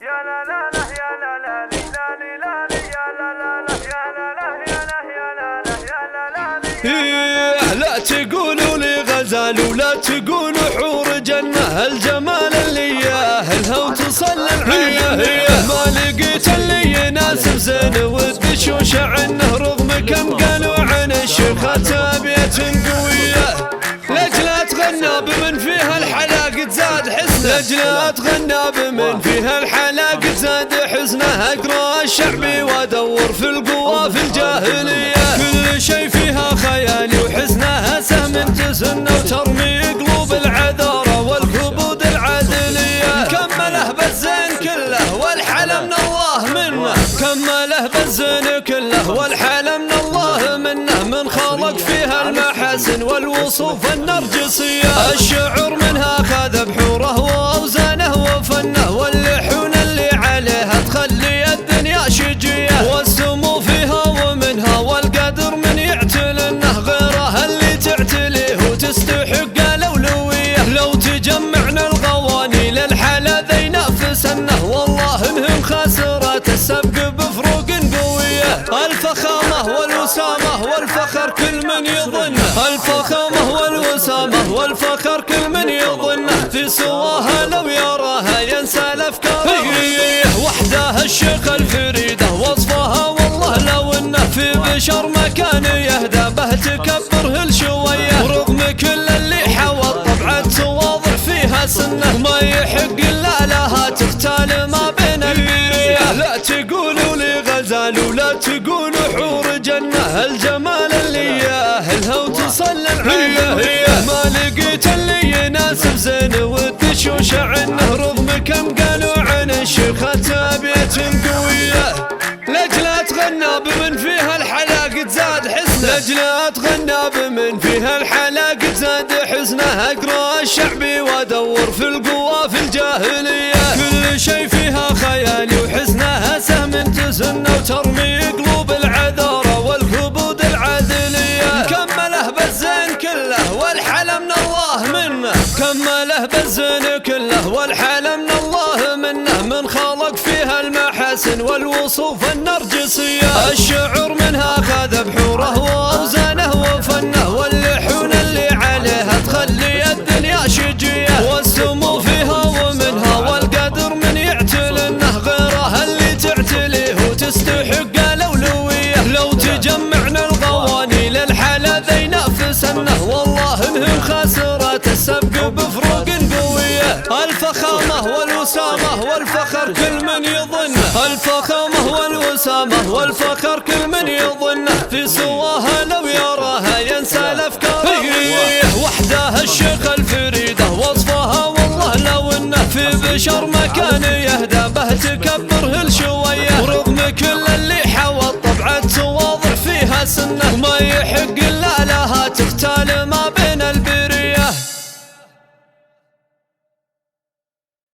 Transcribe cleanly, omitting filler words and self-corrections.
يا لا لا لا يا لا لا لا لا لا يا لا لا لا يا لا لا يا لا يا لا يا لا لا. لا تقولوا لي غزال ولا تقولوا حور جنة، الجمال اللي ياهلها وتصل العين. ما لقيت اللي يناسب زين والدشوش عنه، رغم كم قالوا عن الشيخة تابية قوية. لجل اتغنى بمن فيها الحلاق تزاد حسنه، لجل اتغنى بمن فيها الحلاق تزاد حسنه. اقرا الشعبي وادور في القوى في الجاهليه، كل شي فيها خيالي وحسنها سهم تسنه، وترمي قلوب العذارى والكبود العادليه. كمله بالزين كله والحلا من الله منه، كمله بالزين كله والحلا من الله منه. من خلق فيها المحاسن والوصوف النرجسيه، الشعر منها خذ بحوره واوزانه وفنه، واللحون اللي عليها تخلي الدنيا شجيه. والسمو فيها ومنها والقدر من يعتلنه، غيرها اللي تعتليه وتستحق الاولويه. لو تجمعنا الغواني للحلا ذي نفسنه، والله انهم خاسرات السبق بفروق قويه. الفخامه والوسامه والفخر كل من يظنه، الفخامه والوسامه والفخر كل من يظنه. في سواها لو يراها ينسى الافكار، وحدها الشيخ الفريده وصفها والله لو انه في بشر مكان يهدى به تكبره الشويه. رغم كل اللي حوى طبعة واضح فيها سنه، ما يحق الا لها تختال ما بين البريه. لا تقولوا لي غزال ولا تقولوا حور جنه، الجمال اللي ياهلها وتصل العين. ما لقيت اللي يناسب زين والدشوش عنه، رغم كم قالوا عن الشيخة تابية قوية. لجل اتغنى بمن فيها الحلاق تزاد حسنه، لجل اتغنى بمن فيها الحلاق تزاد حسنه. اقرا الشعبي وادور في القوى في الجاهليه، كل شي فيها خيالي وحسنها سهم تسنه، وترمي قلوب العذارى والكبود العادليه. كمله بالزين كله والحلا من الله منه، كمله بالزين كله والحلا من الله منه. من خلق فيها المحاسن والوصوف النرجسيه، الشعر منها خذ بحوره واوزانه وفنه، واللحون اللي عليها تخلي الدنيا شجيه. والسمو فيها ومنها والقدر من يعتلنه، غيرها اللي تعتليه وتستحق الاولويه. لو تجمعنا الغواني للحلا ذي نفسنه، والله انهم خاسرات السبق بفروق قويه. الفخامه والوسامه والفخر كل من يظنه، الفخامه والوسامه والفخر كل من يظنه. في سواها لو يراها ينسى الافكار، وحدها الشيخ الفريده وصفها والله لو انه في بشر مكان يهدى به تكبره الشويه. رغم كل اللي حوى طبعة واضح فيها سنه، ما يحق